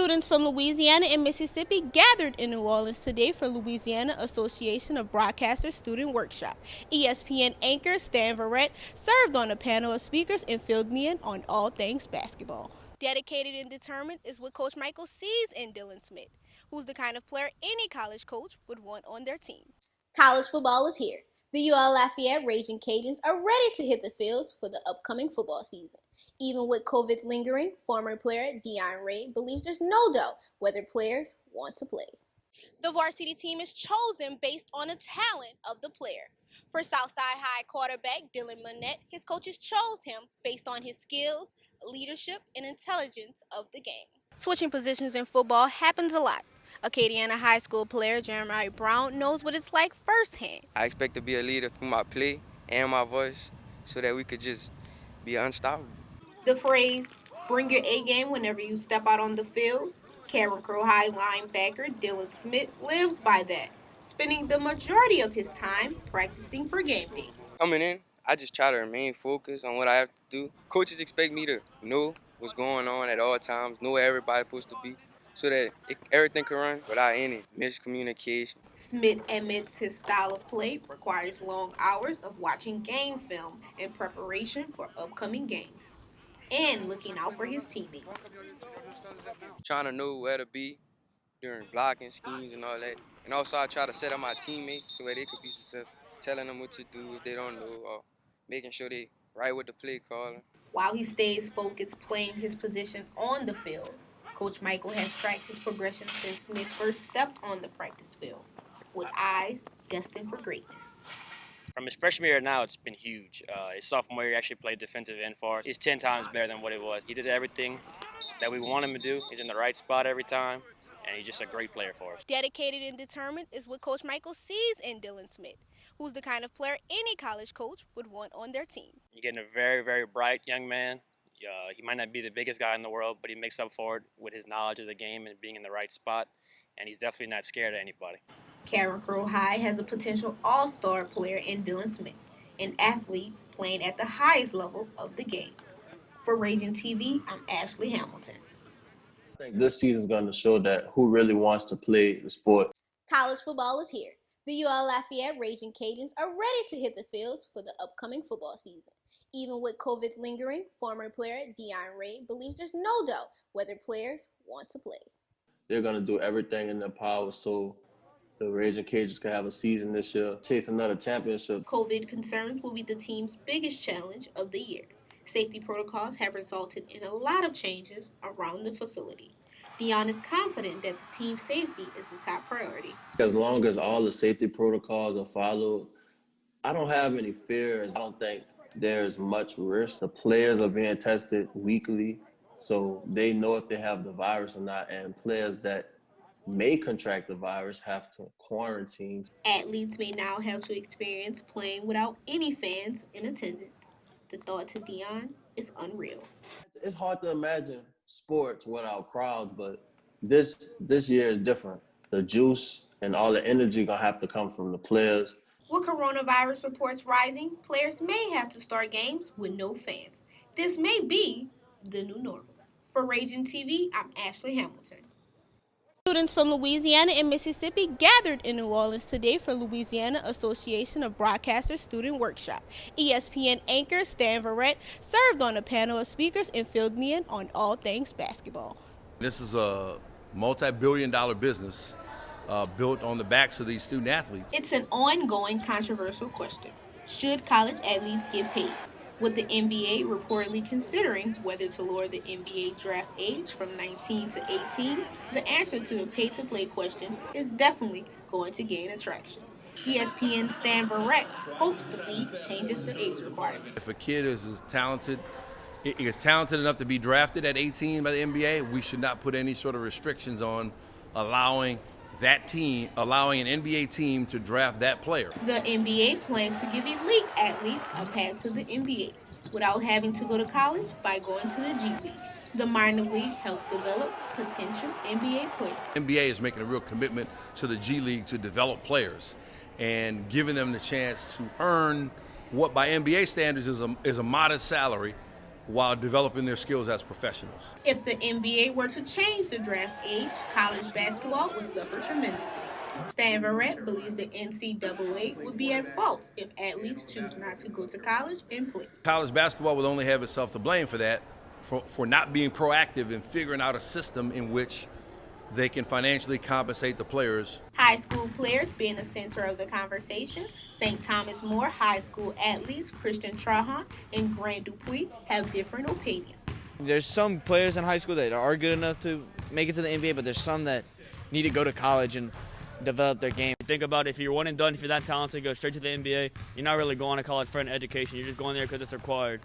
Students from Louisiana and Mississippi gathered in New Orleans today for Louisiana Association of Broadcasters Student Workshop. ESPN anchor Stan Verrett served on a panel of speakers and filled me in on all things basketball. Dedicated and determined is what Coach Michael sees in Dylan Smith, who's the kind of player any college coach would want on their team. College football is here. The UL Lafayette Raging Cajuns are ready to hit the fields for the upcoming football season. Even with COVID lingering, former player Deion Ray believes there's no doubt whether players want to play. The varsity team is chosen based on the talent of the player. For Southside High quarterback Dylan Monette, his coaches chose him based on his skills, leadership, and intelligence of the game. Switching positions in football happens a lot. Acadiana High School player Jeremiah Brown knows what it's like firsthand. I expect to be a leader through my play and my voice so that we could just be unstoppable. The phrase, bring your A game whenever you step out on the field, Carrick-Crow High linebacker Dylan Smith lives by that, spending the majority of his time practicing for game day. Coming in, I just try to remain focused on what I have to do. Coaches expect me to know what's going on at all times, know where everybody's supposed to be, so that everything can run without any miscommunication. Smith admits his style of play requires long hours of watching game film in preparation for upcoming games and looking out for his teammates. Trying to know where to be during blocking schemes and all that. And also I try to set up my teammates so that they could be successful, telling them what to do if they don't know, or making sure they right with the play caller. While he stays focused playing his position on the field, Coach Michael has tracked his progression since Smith first stepped on the practice field, with eyes destined for greatness. From his freshman year now, it's been huge. His sophomore year, he actually played defensive end for us. He's 10 times better than what it was. He does everything that we want him to do. He's in the right spot every time, and he's just a great player for us. Dedicated and determined is what Coach Michael sees in Dylan Smith, who's the kind of player any college coach would want on their team. You're getting a very, very bright young man. He might not be the biggest guy in the world, but he makes up for it with his knowledge of the game and being in the right spot, and he's definitely not scared of anybody. Carrick-Crow High has a potential all-star player in Dylan Smith, an athlete playing at the highest level of the game. For Raging TV, I'm Ashley Hamilton. I think this season is going to show that who really wants to play the sport. College football is here. The UL Lafayette Raging Cajuns are ready to hit the fields for the upcoming football season. Even with COVID lingering, former player Deion Ray believes there's no doubt whether players want to play. They're going to do everything in their power so the Raging Cajuns can have a season this year, chase another championship. COVID concerns will be the team's biggest challenge of the year. Safety protocols have resulted in a lot of changes around the facility. Deion is confident that the team's safety is the top priority. As long as all the safety protocols are followed, I don't have any fears. I don't think there's much risk. The players are being tested weekly, so they know if they have the virus or not, and players that may contract the virus have to quarantine. Athletes may now have to experience playing without any fans in attendance. The thought to Deion is unreal. It's hard to imagine sports without crowds, but this year is different. The juice and all the energy gonna have to come from the players. With coronavirus reports rising, players may have to start games with no fans. This may be the new normal. For Raging TV, I'm Ashley Hamilton. Students from Louisiana and Mississippi gathered in New Orleans today for Louisiana Association of Broadcasters Student Workshop. ESPN anchor Stan Verrett served on a panel of speakers and filled me in on all things basketball. This is a multi-billion-dollar business built on the backs of these student athletes. It's an ongoing controversial question. Should college athletes get paid? With the NBA reportedly considering whether to lower the NBA draft age from 19 to 18, the answer to the pay-to-play question is definitely going to gain attraction. ESPN Stan Verrett hopes the league changes the age requirement. If a kid is talented enough to be drafted at 18 by the NBA, we should not put any sort of restrictions on allowing an NBA team to draft that player. The NBA plans to give elite athletes a path to the NBA without having to go to college by going to the G League. The minor league helps develop potential NBA players. NBA is making a real commitment to the G League to develop players and giving them the chance to earn what by NBA standards is a modest salary while developing their skills as professionals. If the NBA were to change the draft age, college basketball would suffer tremendously. Stan Verrett believes the NCAA would be at fault if athletes choose not to go to college and play. College basketball will only have itself to blame for that, for not being proactive in figuring out a system in which they can financially compensate the players. High school players being the center of the conversation, St. Thomas More high school athletes Christian Trahan and Grant Dupuis have different opinions. There's some players in high school that are good enough to make it to the NBA, but there's some that need to go to college and develop their game. Think about it, if you're one and done, if you're that talented, go straight to the NBA. You're not really going to college for an education. You're just going there because it's required.